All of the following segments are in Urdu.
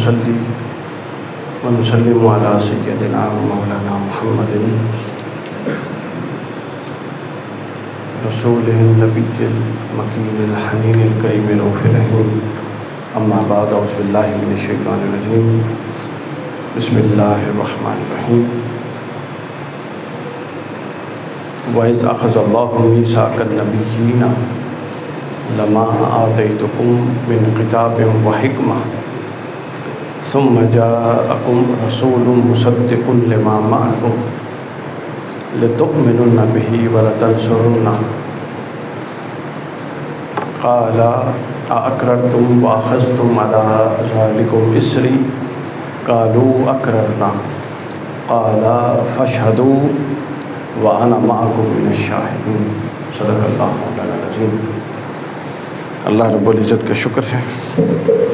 ونصلي ونسلم على سيدنا ومولانا محمد رسوله النبي المكين الحنين الكريم الرؤوف الرحيم. أما بعد، أعوذ بالله من الشيطان الرجيم. بسم الله الرحمن الرحيم. وَإِذْ أَخَذَ اللَّهُ مِيثَاقَ النَّبِيِّينَ لَمَا آتَيْتُكُم مِّن كِتَابٍ وَحِكْمَةٍ ثُمَّ جَاءَكُمْ رَسُولٌ مُصَدِّقٌ لِّمَا مَعَكُمْ لِتُؤْمِنُنَّ بِهِ وَلَتَنصُرُنَّهُ قَالَ أَأَقْرَرْتُمْ وَأَخَذْتُمْ عَلَىٰ ذَٰلِكُمْ إِصْرِي قَالُوا أَقْرَرْنَا قَالَ فَاشْهَدُوا وَأَنَا مَعَكُمْ مِنَ الشَّاهِدِينَ. صدق اللہ مولانا العظیم. اللہ رب العزت کا شکر ہے،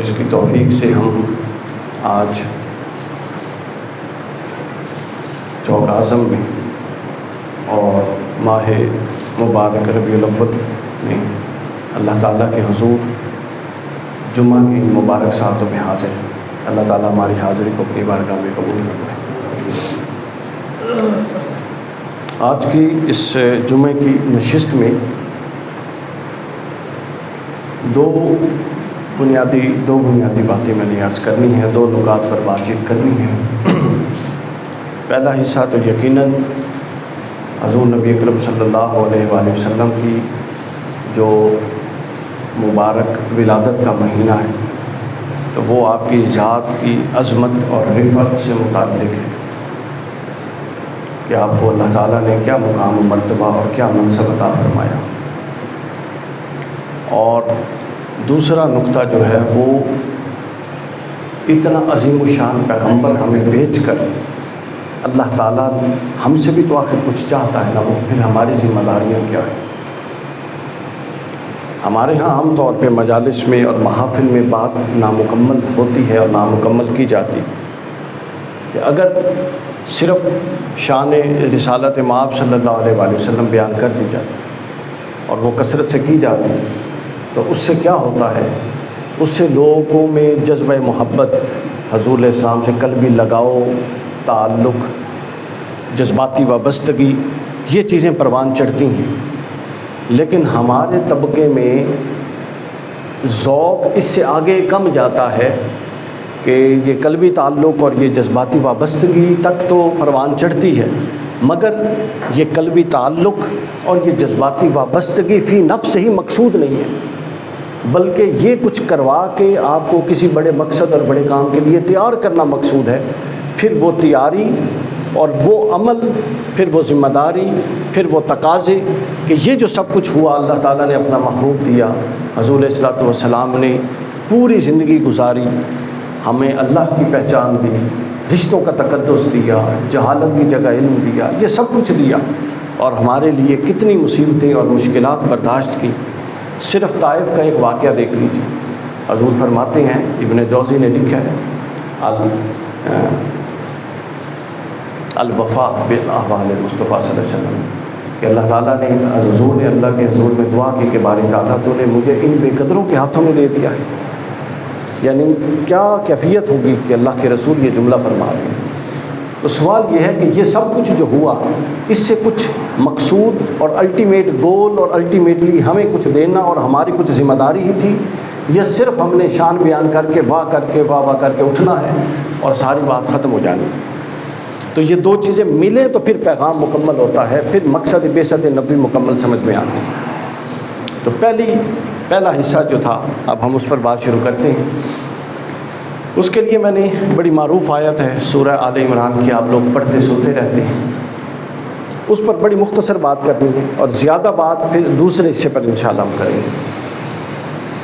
اس کی توفیق سے ہم آج چوک اعظم میں اور ماہ مبارک ربیع الاول میں اللہ تعالیٰ کے حضور جمعہ کی مبارک ساعتوں میں حاضر ہیں. اللہ تعالیٰ ہماری حاضری کو اپنی بارگاہ میں قبول فرمائے. آج کی اس جمعے کی نشست میں دو بنیادی باتیں میں نے عرض کرنی ہیں، دو نکات پر بات چیت کرنی ہے. پہلا حصہ تو یقیناً حضور نبی اکرم صلی اللہ علیہ وآلہ وسلم کی جو مبارک ولادت کا مہینہ ہے تو وہ آپ کی ذات کی عظمت اور رفعت سے متعلق ہے کہ آپ کو اللہ تعالیٰ نے کیا مقام و مرتبہ اور کیا منصب عطا فرمایا. اور دوسرا نقطہ جو ہے وہ اتنا عظیم الشان پیغمبر ہمیں بھیج کر اللہ تعالیٰ ہم سے بھی تو آخر کچھ چاہتا ہے نا، وہ پھر ہماری ذمہ داریاں کیا ہیں. ہمارے ہاں عام طور پہ مجالس میں اور محافل میں بات نامکمل ہوتی ہے اور نامکمل کی جاتی کہ اگر صرف شان رسالت مآب صلی اللہ علیہ وآلہ وسلم بیان کر دی جاتی اور وہ کثرت سے کی جاتی تو اس سے کیا ہوتا ہے، اس سے لوگوں میں جذبہ محبت، حضور علیہ السلام سے قلبی لگاؤ، تعلق، جذباتی وابستگی، یہ چیزیں پروان چڑھتی ہیں. لیکن ہمارے طبقے میں ذوق اس سے آگے کم جاتا ہے کہ یہ قلبی تعلق اور یہ جذباتی وابستگی تک تو پروان چڑھتی ہے، مگر یہ قلبی تعلق اور یہ جذباتی وابستگی فی نفس ہی مقصود نہیں ہے، بلکہ یہ کچھ کروا کے آپ کو کسی بڑے مقصد اور بڑے کام کے لیے تیار کرنا مقصود ہے. پھر وہ تیاری اور وہ عمل، پھر وہ ذمہ داری، پھر وہ تقاضے کہ یہ جو سب کچھ ہوا، اللہ تعالیٰ نے اپنا محبوب دیا، حضور علیہ الصلوۃ والسلام نے پوری زندگی گزاری، ہمیں اللہ کی پہچان دی، رشتوں کا تقدس دیا، جہالت کی جگہ علم دیا، یہ سب کچھ دیا اور ہمارے لیے کتنی مصیبتیں اور مشکلات برداشت کی. صرف طائف کا ایک واقعہ دیکھ لیجیے. حضور فرماتے ہیں، ابن جوزی نے لکھا ہے الوفا باحوال المصطفیٰ صلی اللہ علیہ وسلم کہ اللہ تعالیٰ نے حضور نے اللہ کے حضور میں دعا کی کہ باری تعالیٰ تو نے مجھے ان بے قدروں کے ہاتھوں میں دے دیا ہے. یعنی کیا کیفیت ہوگی کہ اللہ کے رسول یہ جملہ فرما رہے ہیں. تو سوال یہ ہے کہ یہ سب کچھ جو ہوا، اس سے کچھ مقصود اور الٹیمیٹ گول اور الٹیمیٹلی ہمیں کچھ دینا اور ہماری کچھ ذمہ داری ہی تھی، یا صرف ہم نے شان بیان کر کے واہ کر کے اٹھنا ہے اور ساری بات ختم ہو جانی. تو یہ دو چیزیں ملیں تو پھر پیغام مکمل ہوتا ہے، پھر مقصد بعثت نبوی مکمل سمجھ میں آتی ہے. تو پہلا حصہ جو تھا، اب ہم اس پر بات شروع کرتے ہیں. اس کے لیے میں نے بڑی معروف آیت ہے سورہ آل عمران کی، آپ لوگ پڑھتے سنتے رہتے ہیں، اس پر بڑی مختصر بات کرنی ہے اور زیادہ بات پھر دوسرے حصے پر انشاءاللہ ہم کریں گے.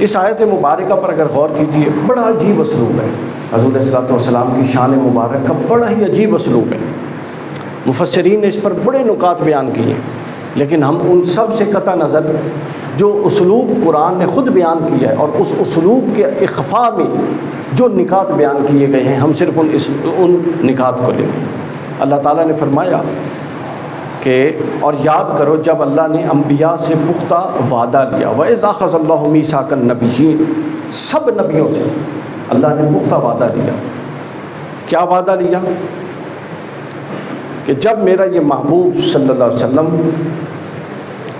اس آیت مبارکہ پر اگر غور کیجیے، بڑا عجیب اسلوب ہے. حضور علیہ الصلوۃ والسلام کی شان مبارک کا بڑا ہی عجیب اسلوب ہے. مفسرین نے اس پر بڑے نکات بیان کیے ہیں، لیکن ہم ان سب سے قطع نظر جو اسلوب قرآن نے خود بیان کیا ہے اور اس اسلوب کے اخفاء میں جو نکات بیان کیے گئے ہیں، ہم صرف ان نکات کو لیں. اللہ تعالیٰ نے فرمایا کہ اور یاد کرو جب اللہ نے انبیاء سے پختہ وعدہ لیا، وَإِذْ أَخَذَ اللَّهُ مِيثَاقَ النَّبِيِّينَ، سب نبیوں سے اللہ نے پختہ وعدہ لیا. کیا وعدہ لیا؟ کہ جب میرا یہ محبوب صلی اللہ علیہ وسلم،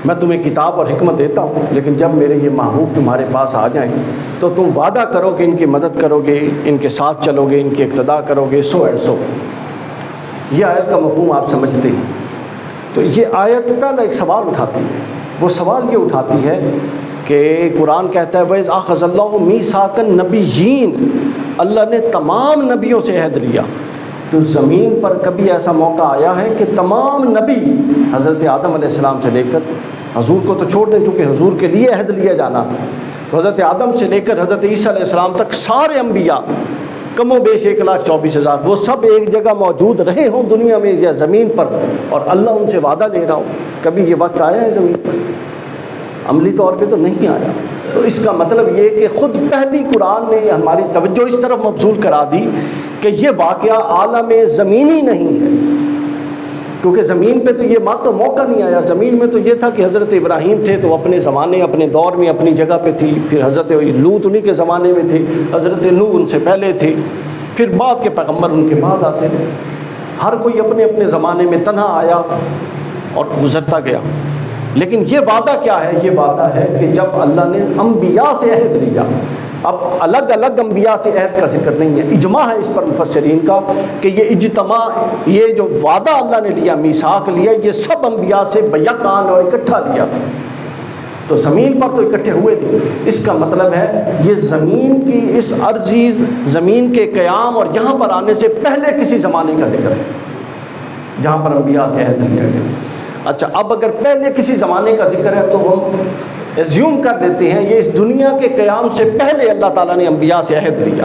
میں تمہیں کتاب اور حکمت دیتا ہوں، لیکن جب میرے یہ محبوب تمہارے پاس آ جائیں تو تم وعدہ کرو کہ ان کی مدد کرو گے، ان کے ساتھ چلو گے، ان کی اقتداء کرو گے، سو اینڈ سو. یہ آیت کا مفہوم آپ سمجھتے ہیں. تو یہ آیت پہلا ایک سوال اٹھاتی ہے. وہ سوال یہ اٹھاتی ہے کہ قرآن کہتا ہے وَإِذْ أَخَذَ اللَّهُ مِيثَاقَ النَّبِيِّينَ، اللہ نے تمام نبیوں سے عہد لیا. تو زمین پر کبھی ایسا موقع آیا ہے کہ تمام نبی حضرت آدم علیہ السلام سے لے کر، حضور کو تو چھوڑ دیں چونکہ حضور کے لیے عہد لیا جانا تھا، تو حضرت آدم سے لے کر حضرت عیسیٰ علیہ السلام تک سارے انبیاء کم و بیش 1,24,000 وہ سب ایک جگہ موجود رہے ہوں دنیا میں یا زمین پر، اور اللہ ان سے وعدہ لے رہا ہو. کبھی یہ وقت آیا ہے زمین پر؟ عملی طور پہ تو نہیں آیا. تو اس کا مطلب یہ کہ خود پہلی قرآن نے ہماری توجہ اس طرف مبذول کرا دی کہ یہ واقعہ عالم زمینی نہیں ہے، کیونکہ زمین پہ تو یہ تو موقع نہیں آیا. زمین میں تو یہ تھا کہ حضرت ابراہیم تھے تو اپنے زمانے اپنے دور میں اپنی جگہ پہ تھی، پھر حضرت لوط انہی کے زمانے میں تھے، حضرت نوح ان سے پہلے تھے، پھر بعد کے پیغمبر ان کے بعد آتے تھے. ہر کوئی اپنے اپنے زمانے میں تنہا آیا اور گزرتا گیا. لیکن یہ وعدہ کیا ہے؟ یہ وعدہ ہے کہ جب اللہ نے انبیاء سے عہد لیا، اب الگ الگ انبیاء سے عہد کا ذکر نہیں ہے، اجماع ہے اس پر مفسرین کا کہ یہ اجتماع، یہ جو وعدہ اللہ نے لیا، میثاق لیا، یہ سب انبیاء سے بیک آن اور اکٹھا لیا تھا. تو زمین پر تو اکٹھے ہوئے تھے. اس کا مطلب ہے یہ زمین کی اس عرضی زمین کے قیام اور یہاں پر آنے سے پہلے کسی زمانے کا ذکر ہے جہاں پر انبیاء سے عہد لیا گیا. اچھا، اب اگر پہلے کسی زمانے کا ذکر ہے تو ہم ایزیوم کر دیتے ہیں یہ اس دنیا کے قیام سے پہلے اللہ تعالیٰ نے انبیاء سے عہد لیا.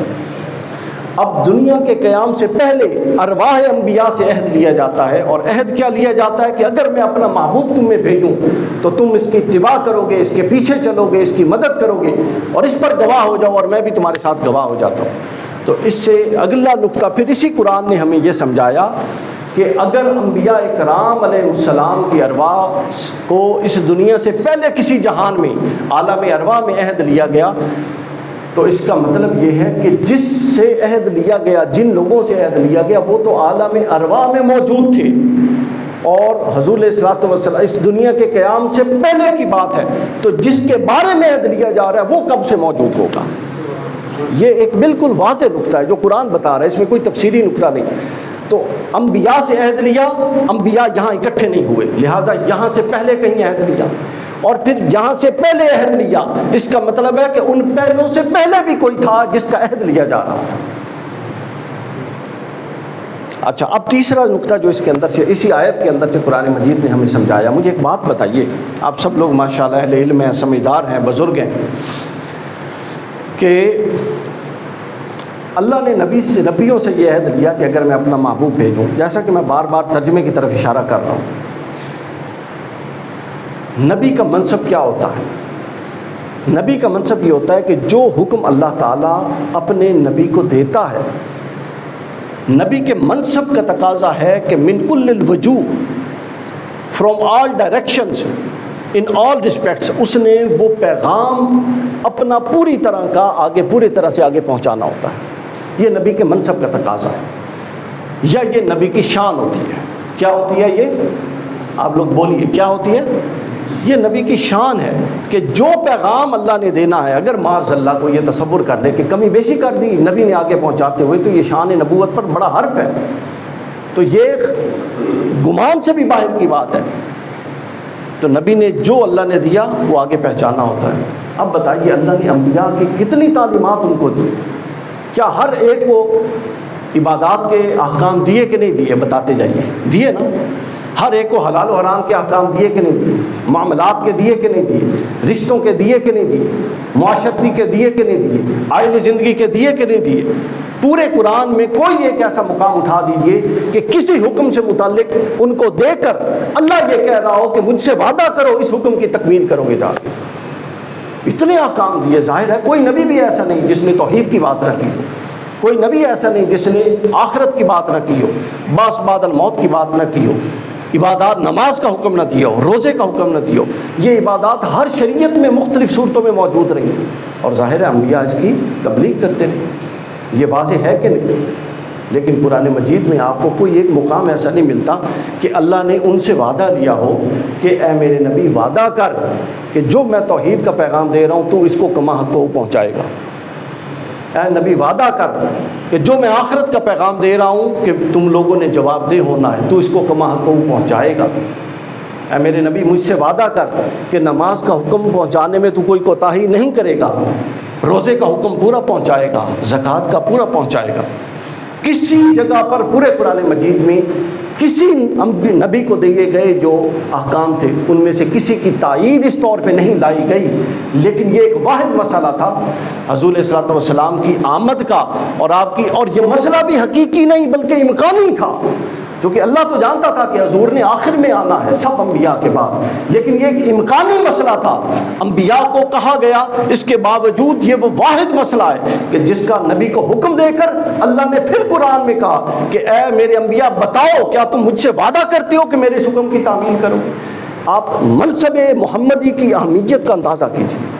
اب دنیا کے قیام سے پہلے ارواح انبیاء سے عہد لیا جاتا ہے، اور عہد کیا لیا جاتا ہے کہ اگر میں اپنا محبوب تمہیں بھیجوں تو تم اس کی اتباع کرو گے، اس کے پیچھے چلو گے، اس کی مدد کرو گے اور اس پر گواہ ہو جاؤ، اور میں بھی تمہارے ساتھ گواہ ہو جاتا ہوں. تو اس سے اگلا نقطہ پھر اسی قرآن نے ہمیں یہ سمجھایا کہ اگر انبیاء کرام علیہ السلام کی ارواح کو اس دنیا سے پہلے کسی جہان میں عالم ارواح میں عہد لیا گیا تو اس کا مطلب یہ ہے کہ جس سے عہد لیا گیا، جن لوگوں سے عہد لیا گیا، وہ تو عالم ارواح میں موجود تھے، اور حضور علیہ الصلوۃ والسلام اس دنیا کے قیام سے پہلے کی بات ہے. تو جس کے بارے میں عہد لیا جا رہا ہے وہ کب سے موجود ہوگا؟ یہ ایک بالکل واضح نقطہ ہے جو قرآن بتا رہا ہے، اس میں کوئی تفسیری نقطہ نہیں. تو انبیاء سے عہد لیا، انبیاء یہاں اکٹھے نہیں ہوئے، لہٰذا یہاں سے پہلے کہیں عہد لیا، اور پھر یہاں سے پہلے عہد لیا. اس کا مطلب ہے کہ ان پہلوں سے پہلے بھی کوئی تھا جس کا عہد لیا جا رہا تھا. اچھا، اب تیسرا نقطہ جو اس کے اندر سے، اسی آیت کے اندر سے قرآن مجید نے ہمیں سمجھایا. مجھے ایک بات بتائیے، آپ سب لوگ ماشاءاللہ اہل علم ہیں، سمجھدار ہیں، بزرگ ہیں، کہ اللہ نے نبیوں سے یہ عہد لیا کہ اگر میں اپنا محبوب بھیجوں، جیسا کہ میں بار بار ترجمے کی طرف اشارہ کر رہا ہوں، نبی کا منصب کیا ہوتا ہے؟ نبی کا منصب یہ ہوتا ہے کہ جو حکم اللہ تعالیٰ اپنے نبی کو دیتا ہے، نبی کے منصب کا تقاضا ہے کہ من کل الوجوہ، فرام آل ڈائریکشنز، ان آل رسپیکٹس، اس نے وہ پیغام اپنا پوری طرح کا پوری طرح سے آگے پہنچانا ہوتا ہے. یہ نبی کے منصب کا تقاضا ہے، یا یہ نبی کی شان ہوتی ہے. کیا ہوتی ہے یہ؟ آپ لوگ بولیے، کیا ہوتی ہے؟ یہ نبی کی شان ہے کہ جو پیغام اللہ نے دینا ہے، اگر معاذ اللہ کو یہ تصور کر لے کہ کمی بیشی کر دی نبی نے آگے پہنچاتے ہوئے، تو یہ شان نبوت پر بڑا حرف ہے. تو یہ گمان سے بھی باہر کی بات ہے. تو نبی نے جو اللہ نے دیا وہ آگے پہچانا ہوتا ہے. اب بتائیے، اللہ نے انبیاء کی کتنی تعلیمات ان کو دی؟ کیا ہر ایک کو عبادات کے احکام دیے کہ نہیں دیے؟ بتاتے جائیے. دیے نا؟ ہر ایک کو حلال و حرام کے احکام دیے کہ نہیں دیے؟ معاملات کے دیے کہ نہیں دیے؟ رشتوں کے دیے کہ نہیں دیے؟ معاشرتی کے دیے کہ نہیں دیے؟ آئین زندگی کے دیے کہ نہیں دیے؟ پورے قرآن میں کوئی ایک ایسا مقام اٹھا دیجئے کہ کسی حکم سے متعلق ان کو دے کر اللہ یہ کہہ رہا ہو کہ مجھ سے وعدہ کرو اس حکم کی تکمیل کرو گے. جا اتنے احکام دیے. ظاہر ہے کوئی نبی بھی ایسا نہیں جس نے توحید کی بات نہ کی ہو، کوئی نبی ایسا نہیں جس نے آخرت کی بات نہ کی ہو، بعث بعد الموت کی بات نہ کی ہو. عبادات نماز کا حکم نہ دیا ہو، روزے کا حکم نہ دیا ہو، یہ عبادات ہر شریعت میں مختلف صورتوں میں موجود رہی اور ظاہر ہے انبیاء اس کی تبلیغ کرتے رہے، یہ واضح ہے کہ نہیں؟ لیکن قرآن مجید میں آپ کو کوئی ایک مقام ایسا نہیں ملتا کہ اللہ نے ان سے وعدہ لیا ہو کہ اے میرے نبی وعدہ کر کہ جو میں توحید کا پیغام دے رہا ہوں تو اس کو کما حق کو پہنچائے گا، اے نبی وعدہ کر کہ جو میں آخرت کا پیغام دے رہا ہوں کہ تم لوگوں نے جواب دہ ہونا ہے تو اس کو کما حق کو پہنچائے گا، اے میرے نبی مجھ سے وعدہ کر کہ نماز کا حکم پہنچانے میں تو کوئی کوتاہی نہیں کرے گا، روزے کا حکم پورا پہنچائے گا، زکوٰۃ کا پورا پہنچائے گا۔ کسی جگہ پر پورے قرآن مجید میں کسی نبی کو دیے گئے جو احکام تھے ان میں سے کسی کی تائید اس طور پہ نہیں لائی گئی، لیکن یہ ایک واحد مسئلہ تھا حضور علیہ الصلوۃ والسلام کی آمد کا، اور آپ کی، اور یہ مسئلہ بھی حقیقی نہیں بلکہ امکانی تھا، کیونکہ اللہ تو جانتا تھا کہ حضور نے آخر میں آنا ہے سب انبیاء کے بعد، لیکن یہ ایک امکانی مسئلہ تھا، انبیاء کو کہا گیا، اس کے باوجود یہ وہ واحد مسئلہ ہے کہ جس کا نبی کو حکم دے کر اللہ نے پھر قرآن میں کہا کہ اے میرے انبیاء بتاؤ کیا تم مجھ سے وعدہ کرتے ہو کہ میرے اس حکم کی تعمیل کرو؟ آپ منصب محمدی کی اہمیت کا اندازہ کیجیے۔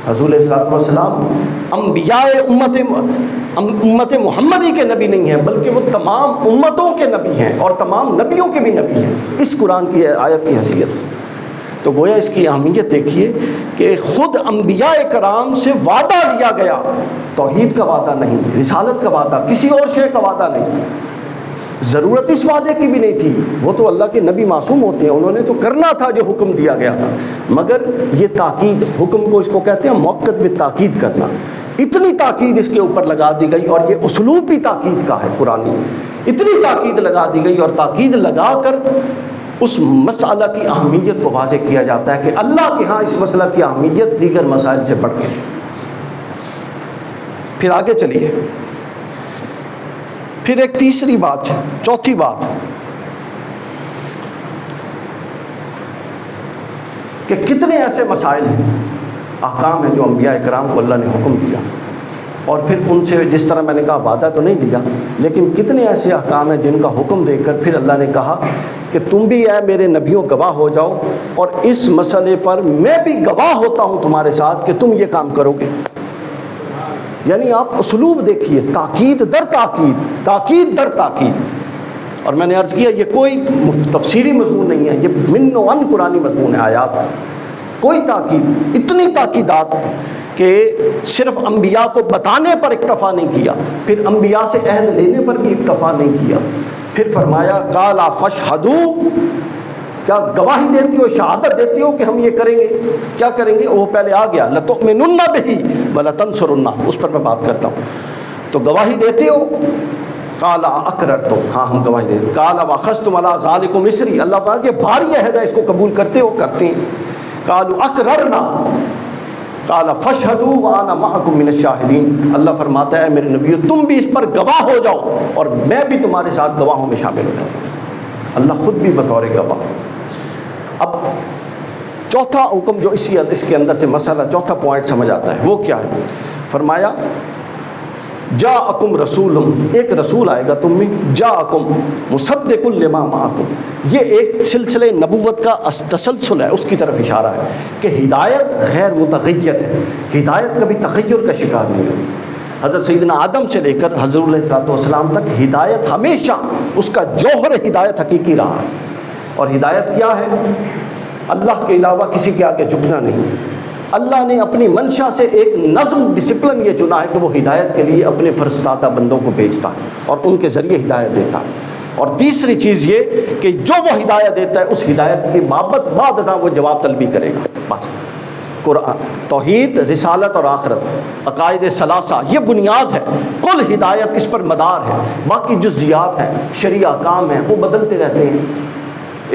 حضور علیہ الصلوۃ والسلام انبیاء امت محمدی کے نبی نہیں ہیں بلکہ وہ تمام امتوں کے نبی ہیں اور تمام نبیوں کے بھی نبی ہیں اس قرآن کی آیت کی حیثیت سے۔ تو گویا اس کی اہمیت دیکھیے کہ خود انبیاء کرام سے وعدہ لیا گیا، توحید کا وعدہ نہیں، رسالت کا وعدہ، کسی اور شے کا وعدہ نہیں، ضرورت اس وعدے کی بھی نہیں تھی، وہ تو اللہ کے نبی معصوم ہوتے ہیں، انہوں نے تو کرنا تھا جو حکم دیا گیا تھا، مگر یہ تاکید، حکم کو اس کو کہتے ہیں موقت میں تاکید کرنا، اتنی تاکید اس کے اوپر لگا دی گئی، اور یہ اسلوب بھی تاکید کا ہے قرآنی، اتنی تاکید لگا دی گئی، اور تاکید لگا کر اس مسئلہ کی اہمیت کو واضح کیا جاتا ہے کہ اللہ کے ہاں اس مسئلہ کی اہمیت دیگر مسائل سے بڑھ گئی۔ پھر آگے چلیے، پھر ایک تیسری بات ہے، چوتھی بات کہ کتنے ایسے مسائل ہیں، احکام ہیں جو انبیاء کرام کو اللہ نے حکم دیا، اور پھر ان سے جس طرح میں نے کہا وعدہ تو نہیں لیا، لیکن کتنے ایسے احکام ہیں جن کا حکم دے کر پھر اللہ نے کہا کہ تم بھی اے میرے نبیوں گواہ ہو جاؤ، اور اس مسئلے پر میں بھی گواہ ہوتا ہوں تمہارے ساتھ کہ تم یہ کام کرو گے۔ یعنی آپ اسلوب دیکھیے، تاکید در تاکید، تاکید در تاکید، اور میں نے عرض کیا یہ کوئی تفسیری مضمون نہیں ہے، یہ من و عن قرآنی مضمون ہے، آیات کوئی تاکید، اتنی تاکیدات کہ صرف انبیاء کو بتانے پر اکتفا نہیں کیا، پھر انبیاء سے عہد لینے پر بھی اکتفا نہیں کیا، پھر فرمایا قال فاشہدوا، کیا گواہی دیتی ہو، شہادت دیتی ہو کہ ہم یہ کریں گے؟ کیا کریں گے؟ وہ پہلے آ گیا لتؤمنن بہ ولتنصرنہ، اس پر میں بات کرتا ہوں۔ تو گواہی دیتے ہو، قال اقررتم، ہاں ہم گواہی دیتے ہیں، قال واخذتم علی ذلکم اصری، اللہ پاک یہ بھاری عہد ہے، اس کو قبول کرتے ہو؟ کرتے ہیں۔ قالوا اقررنا، قال فاشہدوا وانا معکم من الشاہدین، اللہ فرماتا ہے میرے نبیو تم بھی اس پر گواہ ہو جاؤ اور میں بھی تمہارے ساتھ گواہوں میں شامل ہو جاتا ہوں، اللہ خود بھی بطور گواہ۔ اب چوتھا حکم جو اس کے اندر سے مسئلہ، چوتھا پوائنٹ سمجھ آتا ہے، وہ کیا ہے؟ فرمایا جاءکم رسول، ایک رسول آئے گا تم میں، جاءکم مصدق لما معکم، یہ ایک سلسلے نبوت کا تسلسل ہے، اس کی طرف اشارہ ہے کہ ہدایت غیر متغیر ہے، ہدایت کبھی تغیر کا شکار نہیں ہوتی۔ حضرت سیدنا آدم سے لے کر حضور علیہ السلام تک ہدایت ہمیشہ اس کا جوہر ہدایت حقیقی رہا ہے، اور ہدایت کیا ہے؟ اللہ کے علاوہ کسی کے آگے جھکنا نہیں۔ اللہ نے اپنی منشا سے ایک نظم، ڈسپلن یہ چنا ہے کہ وہ ہدایت کے لیے اپنے فرستادہ بندوں کو بھیجتا ہے اور ان کے ذریعے ہدایت دیتا ہے۔ اور تیسری چیز یہ کہ جو وہ ہدایت دیتا ہے اس ہدایت کی بابت بعد ازاں وہ جواب طلبی کرے گا۔ بس قرآن، توحید، رسالت اور آخرت، عقائد ثلاثہ، یہ بنیاد ہے، کل ہدایت اس پر مدار ہے، باقی جزیات ہیں، شرعی احکام ہیں، وہ بدلتے رہتے ہیں۔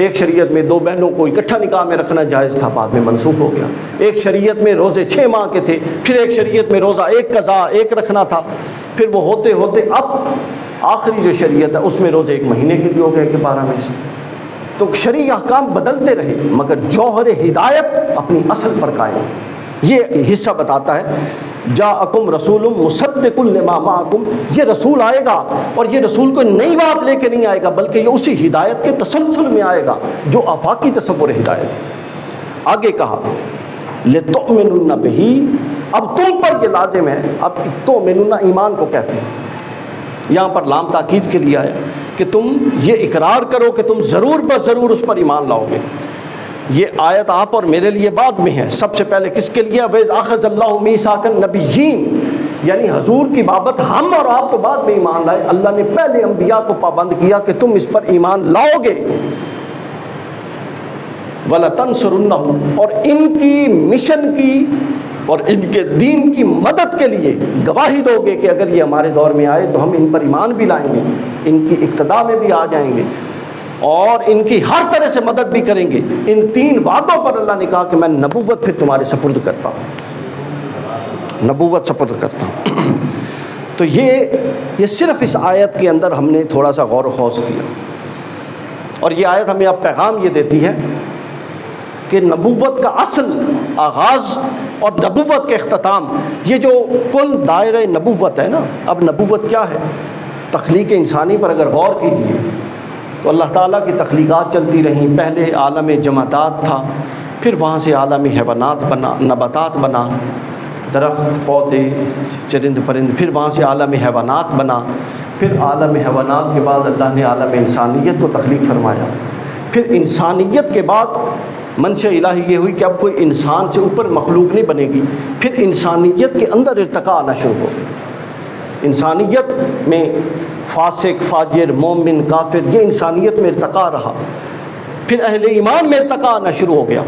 ایک شریعت میں 2 بہنوں کو اکٹھا نکاح میں رکھنا جائز تھا، بعد میں منسوخ ہو گیا۔ ایک شریعت میں روزے 6 ماہ کے تھے، پھر ایک شریعت میں روزہ ایک قضا ایک رکھنا تھا، پھر وہ ہوتے ہوتے اب آخری جو شریعت ہے اس میں روزے 1 مہینے کے لیے ہو گئے کہ 12 میں سے۔ تو شرعی احکام بدلتے رہے مگر جوہر ہدایت اپنی اصل پر قائم۔ یہ حصہ بتاتا ہے جاءکم رسول مصدق لما معکم، یہ رسول آئے گا اور یہ رسول کوئی نئی بات لے کے نہیں آئے گا، بلکہ یہ اسی ہدایت کے تسلسل میں آئے گا جو آفاقی تصور ہدایت ہے۔ آگے کہا لتؤمنن بہ، اب تم پر یہ لازم ہے، اب تؤمنن ایمان کو کہتے ہیں، یہاں پر لام تاکید کے لیے آیا کہ تم یہ اقرار کرو کہ تم ضرور بس ضرور اس پر ایمان لاؤ گے۔ یہ آیت آپ اور میرے لیے بعد میں ہے، سب سے پہلے کس کے لیے؟ وَإِذْ أَخَذَ اللَّهُ مِيثَاقَ النَّبِيِّينَ، یعنی حضور کی بابت ہم اور آپ تو بعد میں ایمان لائے، اللہ نے پہلے انبیاء کو پابند کیا کہ تم اس پر ایمان لاؤ گے۔ وَلَتَنْصُرُنَّهُ، اور ان کی مشن کی اور ان کے دین کی مدد کے لیے گواہی دو گے کہ اگر یہ ہمارے دور میں آئے تو ہم ان پر ایمان بھی لائیں گے، ان کی اقتداء میں بھی آ جائیں گے اور ان کی ہر طرح سے مدد بھی کریں گے۔ ان تین وعدوں پر اللہ نے کہا کہ میں نبوت پھر تمہارے سپرد کرتا ہوں، نبوت سپرد کرتا ہوں۔ تو یہ صرف اس آیت کے اندر ہم نے تھوڑا سا غور و خوض کیا، اور یہ آیت ہمیں اب پیغام یہ دیتی ہے کہ نبوت کا اصل آغاز اور نبوت کا اختتام، یہ جو کل دائرہ نبوت ہے نا، اب نبوت کیا ہے؟ تخلیق انسانی پر اگر غور کیجیے تو اللہ تعالیٰ کی تخلیقات چلتی رہیں، پہلے عالم جمادات تھا، پھر وہاں سے عالم حیوانات بنا، نباتات بنا، درخت پودے چرند پرند، پھر وہاں سے عالم حیوانات بنا، پھر عالم حیوانات کے بعد اللہ نے عالم انسانیت کو تخلیق فرمایا، پھر انسانیت کے بعد منشا الہی یہ ہوئی کہ اب کوئی انسان سے اوپر مخلوق نہیں بنے گی، پھر انسانیت کے اندر ارتقاء آنا شروع ہو گیا۔ انسانیت میں فاسق، فاجر، مومن، کافر، یہ انسانیت میں ارتقاء رہا، پھر اہل ایمان میں ارتقاء آنا شروع ہو گیا،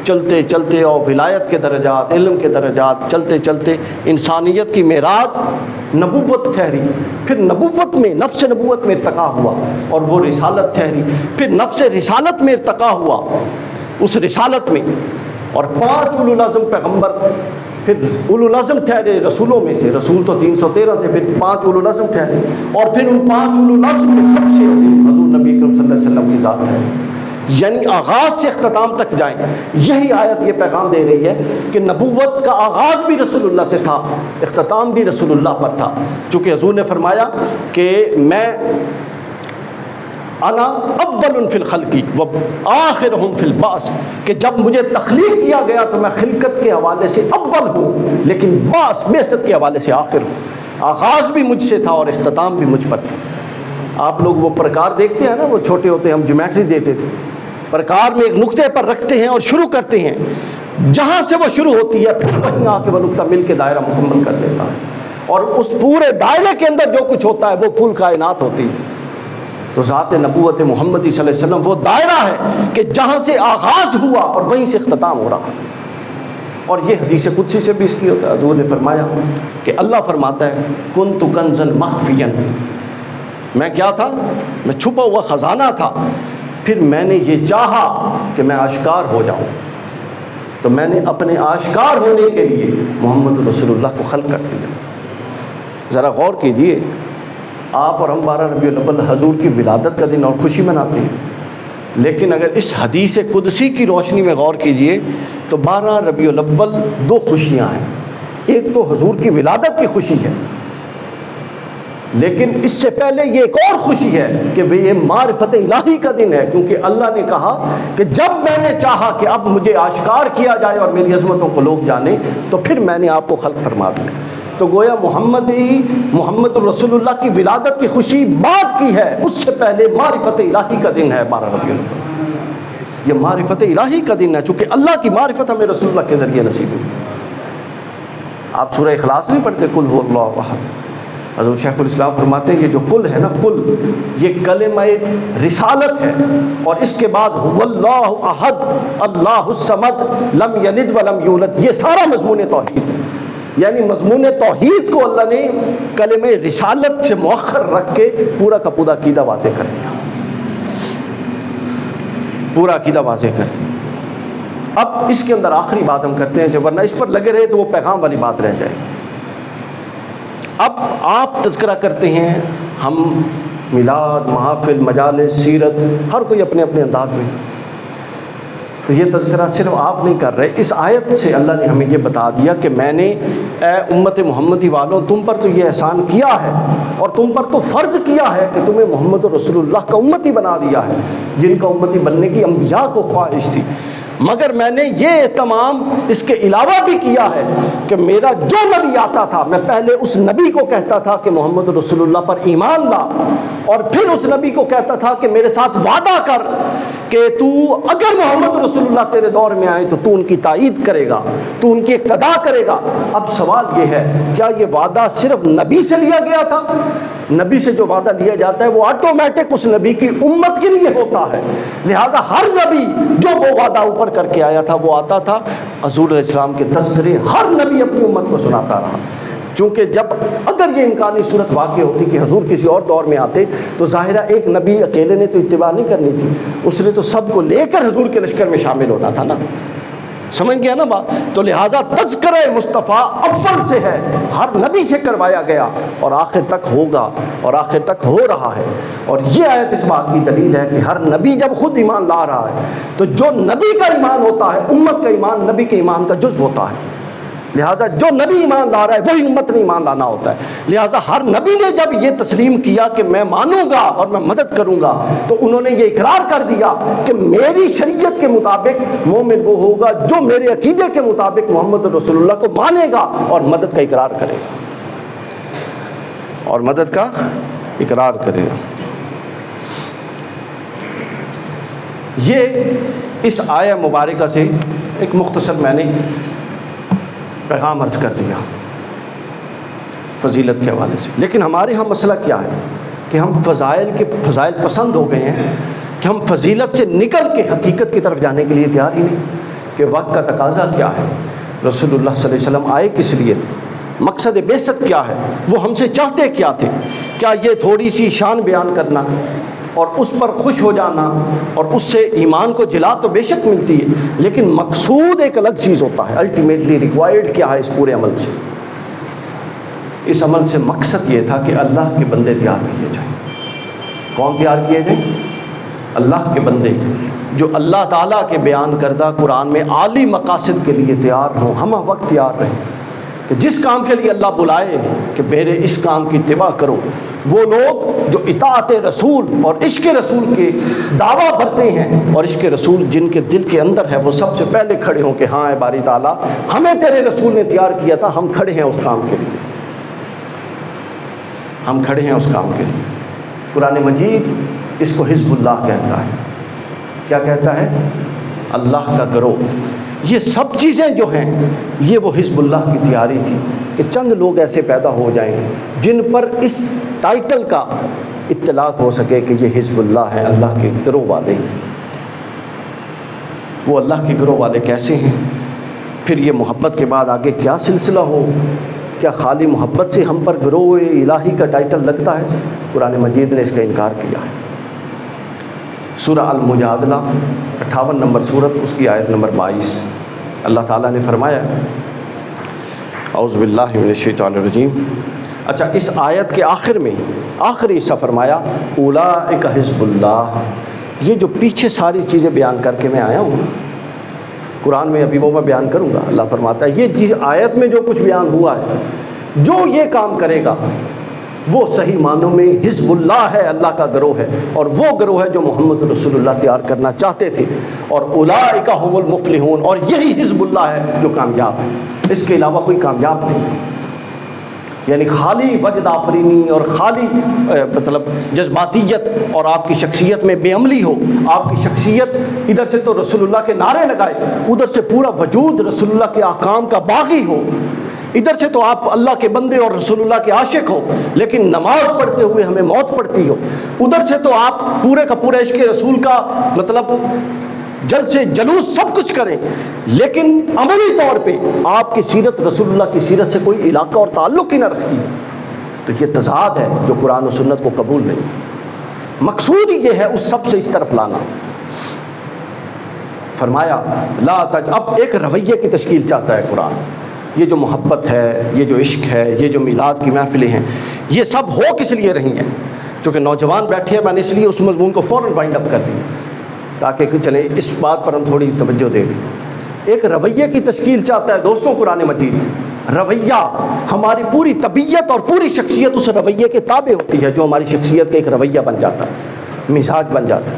چلتے چلتے اور ولایت کے درجات، علم کے درجات، چلتے چلتے انسانیت کی معراج نبوت ٹھہری، پھر نبوت میں نفس نبوت میں ارتقاء ہوا اور وہ رسالت ٹھہری، پھر نفس رسالت میں ارتقاء ہوا اس رسالت میں، اور 5 اولو العزم پیغمبر، پھر اولو العزم ٹھہرے رسولوں میں سے، رسول تو 313 تھے، پھر 5 اولو العزم ٹھہرے، اور پھر ان 5 اولو العزم میں سب سے عظیم حضور نبی اکرم صلی اللہ علیہ وسلم کی ذات ہے، یعنی آغاز سے اختتام تک جائیں۔ یہی آیت یہ پیغام دے رہی ہے کہ نبوت کا آغاز بھی رسول اللہ سے تھا، اختتام بھی رسول اللہ پر تھا، چونکہ حضور نے فرمایا کہ میں انا اول فی الخلق و آخرہم فی البعث، کہ جب مجھے تخلیق کیا گیا تو میں خلقت کے حوالے سے اول ہوں، لیکن بعث بعثت کے حوالے سے آخر ہوں۔ آغاز بھی مجھ سے تھا اور اختتام بھی مجھ پر تھا۔ آپ لوگ وہ پرکار دیکھتے ہیں نا، وہ چھوٹے ہوتے ہیں ہم جیومیٹری دیتے تھے، پرکار میں ایک نقطے پر رکھتے ہیں اور شروع کرتے ہیں، جہاں سے وہ شروع ہوتی ہے پھر وہیں آ کے وہ نقطہ مل کے دائرہ مکمل کر دیتا ہے، اور اس پورے دائرے کے اندر جو کچھ ہوتا ہے وہ پھول کائنات ہوتی ہے۔ تو ذات نبوت محمدی صلی اللہ علیہ وسلم وہ دائرہ ہے کہ جہاں سے آغاز ہوا اور وہیں سے اختتام ہو رہا۔ اور یہ حدیث قدسی سے بھی اس کی ہوتا ہے، حضور نے فرمایا کہ اللہ فرماتا ہے کنت کنزا مخفیا، میں کیا تھا؟ میں چھپا ہوا خزانہ تھا، پھر میں نے یہ چاہا کہ میں آشکار ہو جاؤں، تو میں نے اپنے آشکار ہونے کے لیے محمد رسول اللہ کو خلق کر دیا۔ ذرا غور کیجئے، آپ اور ہم 12 ربیع الاول حضور کی ولادت کا دن اور خوشی مناتے ہیں، لیکن اگر اس حدیث قدسی کی روشنی میں غور کیجئے تو 12 ربیع الاول 2 خوشیاں ہیں۔ ایک تو حضور کی ولادت کی خوشی ہے، لیکن اس سے پہلے یہ ایک اور خوشی ہے کہ یہ معرفت الہی کا دن ہے، کیونکہ اللہ نے کہا کہ جب میں نے چاہا کہ اب مجھے آشکار کیا جائے اور میری عظمتوں کو لوگ جانیں تو پھر میں نے آپ کو خلق فرما دیا۔ تو گویا محمد رسول اللہ کی ولادت کی خوشی بعد کی ہے، اس سے پہلے معرفت الہی کا دن ہے 12 ربیع الاول۔ یہ معرفت الہی کا دن ہے، چونکہ اللہ کی معرفت ہمیں رسول اللہ کے ذریعے نصیب ہوئی۔ آپ سورہ اخلاص نہیں پڑھتے؟ قل هو اللہ احد، حضور شیخ الاسلام فرماتے ہیں یہ جو کل ہے نا، کل یہ کلمہ رسالت ہے، اور اس کے بعد هو اللہ احد اللہ الصمد لم یلد ولم یولد، یہ سارا مضمون توحید ہے۔ یعنی مضمون توحید کو اللہ نے کلمہ رسالت سے مؤخر رکھ کے پورا کا پورا عقیدہ واضح کر دیا، پورا عقیدہ واضح کر دیا۔ اب اس کے اندر آخری بات ہم کرتے ہیں، جو ورنہ اس پر لگے رہے تو وہ پیغام والی بات رہ جائے۔ اب آپ تذکرہ کرتے ہیں، ہم میلاد، محافل، مجالس، سیرت، ہر کوئی اپنے اپنے انداز میں، تو یہ تذکرہ صرف آپ نہیں کر رہے، اس آیت سے اللہ نے ہمیں یہ بتا دیا کہ میں نے اے امت محمدی والوں تم پر تو یہ احسان کیا ہے اور تم پر تو فرض کیا ہے کہ تمہیں محمد رسول اللہ کا امتی بنا دیا ہے، جن کا امتی بننے کی انبیاء کو خواہش تھی، مگر میں نے یہ اہتمام اس کے علاوہ بھی کیا ہے کہ میرا جو نبی آتا تھا میں پہلے اس نبی کو کہتا تھا کہ محمد رسول اللہ پر ایمان لا، اور پھر اس نبی کو کہتا تھا کہ میرے ساتھ وعدہ کر کہ تو اگر محمد رسول اللہ تیرے دور میں آئے تو تو ان کی تائید کرے گا، تو ان کی اقتدا کرے گا۔ اب سوال یہ ہے کیا یہ وعدہ صرف نبی سے لیا گیا تھا؟ نبی سے جو وعدہ لیا جاتا ہے وہ آٹومیٹک اس نبی کی امت کے لیے ہوتا ہے، لہٰذا ہر نبی جو وہ وعدہ اوپر کر کے آیا تھا وہ آتا تھا، حضور علیہ السلام کے تذکرے ہر نبی اپنی امت کو سناتا رہا، چونکہ جب اگر یہ امکانی صورت واقع ہوتی کہ حضور کسی اور دور میں آتے تو ظاہرہ ایک نبی اکیلے نے تو اتباع نہیں کرنی تھی، اس نے تو سب کو لے کر حضور کے لشکر میں شامل ہونا تھا نا، سمجھ گیا نا بات؟ تو لہٰذا تذکرہ مصطفیٰ اول سے ہے، ہر نبی سے کروایا گیا اور آخر تک ہوگا اور آخر تک ہو رہا ہے، اور یہ آیت اس بات کی دلیل ہے کہ ہر نبی جب خود ایمان لا رہا ہے تو جو نبی کا ایمان ہوتا ہے، امت کا ایمان نبی کے ایمان کا جزو ہوتا ہے، لہٰذا جو نبی ایمان لا رہا ہے وہی امت نے ایمان لانا ہوتا ہے، لہٰذا ہر نبی نے جب یہ تسلیم کیا کہ میں مانوں گا اور میں مدد کروں گا تو انہوں نے یہ اقرار کر دیا کہ میری شریعت کے مطابق مومن وہ ہوگا جو میرے عقیدے کے مطابق محمد رسول اللہ کو مانے گا اور مدد کا اقرار کرے گا، اور مدد کا اقرار کرے گا۔ یہ اس آیہ مبارکہ سے ایک مختصر میں نے پیغام عرض کر دیا فضیلت کے حوالے سے، لیکن ہمارے ہاں مسئلہ کیا ہے کہ ہم فضائل پسند ہو گئے ہیں کہ ہم فضیلت سے نکل کے حقیقت کی طرف جانے کے لیے تیار ہی نہیں کہ وقت کا تقاضا کیا ہے، رسول اللہ صلی اللہ علیہ وسلم آئے کس لیے تھے، مقصد بعثت کیا ہے، وہ ہم سے چاہتے کیا تھے، کیا یہ تھوڑی سی شان بیان کرنا اور اس پر خوش ہو جانا اور اس سے ایمان کو جلا تو بے شک ملتی ہے، لیکن مقصود ایک الگ چیز ہوتا ہے، الٹیمیٹلی ریکوائرڈ کیا ہے اس پورے عمل سے؟ اس عمل سے مقصد یہ تھا کہ اللہ کے بندے تیار کیے جائیں۔ کون تیار کیے جائیں؟ اللہ کے بندے جو اللہ تعالیٰ کے بیان کردہ قرآن میں عالی مقاصد کے لیے تیار ہوں، ہم وقت تیار رہیں کہ جس کام کے لیے اللہ بلائے کہ میرے اس کام کی اتباع کرو، وہ لوگ جو اطاعت رسول اور عشق رسول کے دعویٰ بھرتے ہیں اور عشق رسول جن کے دل کے اندر ہے، وہ سب سے پہلے کھڑے ہوں کہ ہاں اے باری تعالیٰ ہمیں تیرے رسول نے تیار کیا تھا، ہم کھڑے ہیں اس کام کے لیے، ہم کھڑے ہیں اس کام کے لیے۔ قرآن مجید اس کو حزب اللہ کہتا ہے۔ کیا کہتا ہے؟ اللہ کا گروہ۔ یہ سب چیزیں جو ہیں یہ وہ حزب اللہ کی تیاری تھی کہ چند لوگ ایسے پیدا ہو جائیں جن پر اس ٹائٹل کا اطلاق ہو سکے کہ یہ حزب اللہ ہے، اللہ کے گروہ والے۔ وہ اللہ کے گروہ والے کیسے ہیں؟ پھر یہ محبت کے بعد آگے کیا سلسلہ ہو؟ کیا خالی محبت سے ہم پر گروہ الہی کا ٹائٹل لگتا ہے؟ قرآن مجید نے اس کا انکار کیا ہے۔ سورہ المجادلہ 58 نمبر سورت، اس کی آیت نمبر 22، اللہ تعالیٰ نے فرمایا، اعوذ باللہ من الشیطان الرجیم۔ اچھا، اس آیت کے آخر میں آخری حصہ فرمایا اولئک حزب اللہ۔ یہ جو پیچھے ساری چیزیں بیان کر کے میں آیا ہوں قرآن میں، ابھی وہ میں بیان کروں گا۔ اللہ فرماتا ہے یہ جس آیت میں جو کچھ بیان ہوا ہے، جو یہ کام کرے گا وہ صحیح معنوں میں حزب اللہ ہے، اللہ کا گروہ ہے، اور وہ گروہ ہے جو محمد رسول اللہ تیار کرنا چاہتے تھے، اور اولئک هم المفلحون، اور یہی حزب اللہ ہے جو کامیاب ہے، اس کے علاوہ کوئی کامیاب نہیں۔ یعنی خالی وجد آفرینی اور خالی مطلب جذباتیت اور آپ کی شخصیت میں بے عملی ہو، آپ کی شخصیت ادھر سے تو رسول اللہ کے نعرے لگائے، ادھر سے پورا وجود رسول اللہ کے احکام کا باغی ہو، ادھر سے تو آپ اللہ کے بندے اور رسول اللہ کے عاشق ہو لیکن نماز پڑھتے ہوئے ہمیں موت پڑتی ہو، ادھر سے تو آپ پورے کا پورا عشق رسول کا مطلب جل سے جلوس سب کچھ کریں، لیکن عملی طور پہ آپ کی سیرت رسول اللہ کی سیرت سے کوئی علاقہ اور تعلق ہی نہ رکھتی ہے، تو یہ تضاد ہے جو قرآن و سنت کو قبول نہیں۔ مقصود ہی یہ ہے اس سب سے اس طرف لانا۔ فرمایا لا تج، اب ایک رویے کی تشکیل چاہتا ہے قرآن۔ یہ جو محبت ہے، یہ جو عشق ہے، یہ جو میلاد کی محفلیں ہیں، یہ سب ہو کس لیے رہی ہیں؟ چونکہ نوجوان بیٹھے ہیں، میں نے اس لیے اس مضمون کو فوراً وائنڈ اپ کر دیا تاکہ کہ چلیں اس بات پر ہم تھوڑی توجہ دیں. ایک رویے کی تشکیل چاہتا ہے دوستوں قرآن مجید. رویہ ہماری پوری طبیعت اور پوری شخصیت اس رویے کے تابع ہوتی ہے، جو ہماری شخصیت کا ایک رویہ بن جاتا ہے، مزاج بن جاتا ہے.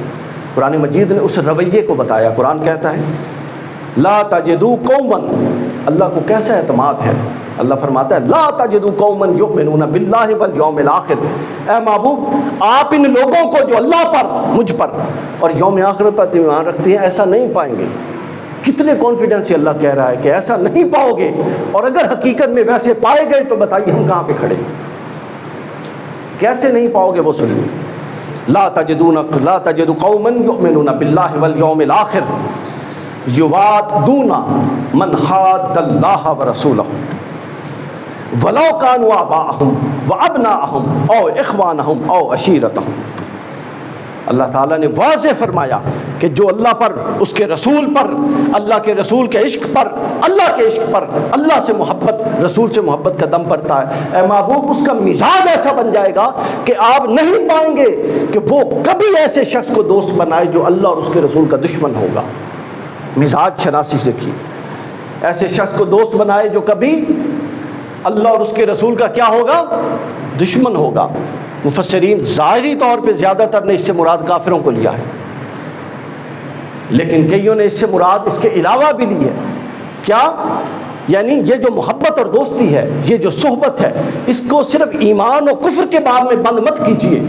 قرآن مجید نے اس رویے کو بتایا. قرآن کہتا ہے لا تجدوا قوما، اللہ کو کیسا اعتماد ہے. اللہ فرماتا ہے لا تجدوا قوما یؤمنون باللہ والیوم الآخر، اے محبوب آپ ان لوگوں کو جو اللہ پر، مجھ پر اور یوم آخر پر ایمان رکھتے ہیں ایسا نہیں پائیں گے. کتنے کانفیڈنس سے اللہ کہہ رہا ہے کہ ایسا نہیں پاؤ گے، اور اگر حقیقت میں ویسے پائے گئے تو بتائیے ہم کہاں پہ کھڑے. کیسے نہیں پاؤ گے وہ سنیے. لا تجدوا قوما یؤمنون باللہ والیوم الآخر یوادون من حاد اللہ ورسولہ ولو کانوا آباءہم وابناءہم او اخوانہم او عشیرتہم. اللہ تعالیٰ نے واضح فرمایا کہ جو اللہ پر، اس کے رسول پر، اللہ کے رسول کے عشق پر، اللہ کے عشق پر، اللہ سے محبت، رسول سے محبت کا دم پڑتا ہے، اے محبوب اس کا مزاج ایسا بن جائے گا کہ آپ نہیں پائیں گے کہ وہ کبھی ایسے شخص کو دوست بنائے جو اللہ اور اس کے رسول کا دشمن ہوگا. مزاج شناسی دیکھیے. ایسے شخص کو دوست بنائے جو کبھی اللہ اور اس کے رسول کا کیا ہوگا، دشمن ہوگا. مفسرین ظاہری طور پہ زیادہ تر نے اس سے مراد کافروں کو لیا ہے، لیکن کئیوں نے اس سے مراد اس کے علاوہ بھی لی ہے. کیا؟ یعنی یہ جو محبت اور دوستی ہے، یہ جو صحبت ہے، اس کو صرف ایمان و کفر کے باب میں بند مت کیجیے،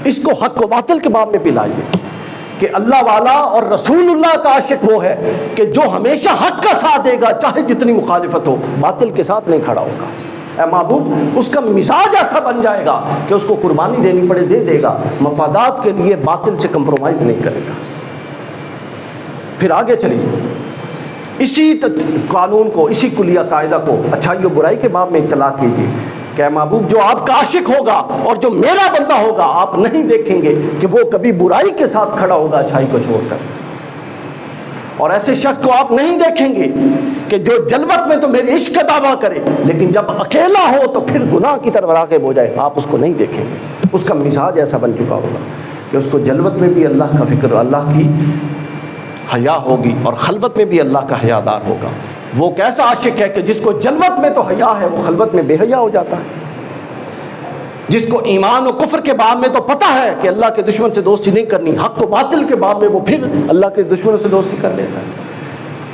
اس کو حق و باطل کے باب میں بھی لائیے کہ اللہ والا اور رسول اللہ کا عاشق وہ ہے کہ جو ہمیشہ حق کا ساتھ دے گا چاہے جتنی مخالفت ہو، باطل کے ساتھ نہیں کھڑا ہوگا. اے محبوب اس کا مزاج ایسا بن جائے گا کہ اس کو قربانی دینی پڑے دے گا، مفادات کے لیے باطل سے کمپرومائز نہیں کرے گا. پھر آگے چلیے. اسی قانون کو، اسی کلیہ قاعدہ کو اچھائی و برائی کے باب میں اطلاع کیجیے کہ اے محبوب جو آپ کا عاشق ہوگا اور جو میرا بندہ ہوگا، آپ نہیں دیکھیں گے کہ وہ کبھی برائی کے ساتھ کھڑا ہوگا اچھائی کو چھوڑ کر. اور ایسے شخص کو آپ نہیں دیکھیں گے کہ جو جلوت میں تو میرے عشق کا دعویٰ کرے لیکن جب اکیلا ہو تو پھر گناہ کی طرف راغب ہو جائے. آپ اس کو نہیں دیکھیں گے. اس کا مزاج ایسا بن چکا ہوگا کہ اس کو جلوت میں بھی اللہ کا فکر، اللہ کی حیا ہوگی، اور خلوت میں بھی اللہ کا حیادار ہوگا. وہ کیسا عاشق ہے کہ جس کو جلوت میں تو حیا ہے وہ خلوت میں بے حیا ہو جاتا ہے. جس کو ایمان و کفر کے باب میں تو پتہ ہے کہ اللہ کے دشمن سے دوستی نہیں کرنی، حق و باطل کے باب میں وہ پھر اللہ کے دشمنوں سے دوستی کر لیتا ہے.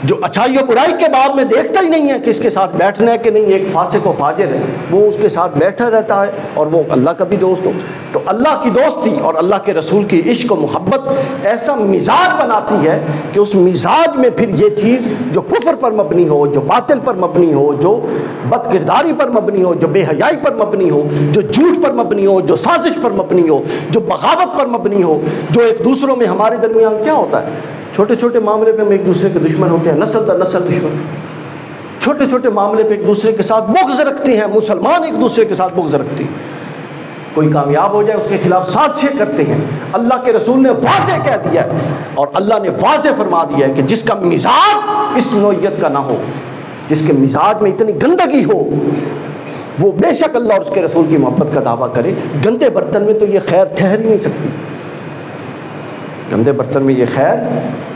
جو اچھائی و برائی کے باب میں دیکھتا ہی نہیں ہے کہ اس کے ساتھ بیٹھنا ہے کہ نہیں، ایک فاسق و فاجر ہے، وہ اس کے ساتھ بیٹھا رہتا ہے اور وہ اللہ کا بھی دوست ہو. تو اللہ کی دوستی اور اللہ کے رسول کی عشق و محبت ایسا مزاج بناتی ہے کہ اس مزاج میں پھر یہ چیز جو کفر پر مبنی ہو، جو باطل پر مبنی ہو، جو بد کرداری پر مبنی ہو، جو بے حیائی پر مبنی ہو، جو جھوٹ پر مبنی ہو، جو سازش پر مبنی ہو، جو بغاوت پر مبنی ہو، جو ایک دوسروں میں ہمارے درمیان کیا ہوتا ہے، چھوٹے چھوٹے معاملے پہ ہم ایک دوسرے کے دشمن ہوتے ہیں، نسل در نسل دشمن. چھوٹے چھوٹے معاملے پہ ایک دوسرے کے ساتھ بغض رکھتے ہیں، مسلمان ایک دوسرے کے ساتھ بغض رکھتے ہیں. کوئی کامیاب ہو جائے اس کے خلاف سازشیں کرتے ہیں. اللہ کے رسول نے واضح کہہ دیا ہے اور اللہ نے واضح فرما دیا ہے کہ جس کا مزاج اس نوعیت کا نہ ہو، جس کے مزاج میں اتنی گندگی ہو، وہ بے شک اللہ اور اس کے رسول کی محبت کا دعویٰ کرے. گندے برتن میں تو یہ خیر ٹھہر ہی نہیں سکتی. گندے برتن میں یہ خیر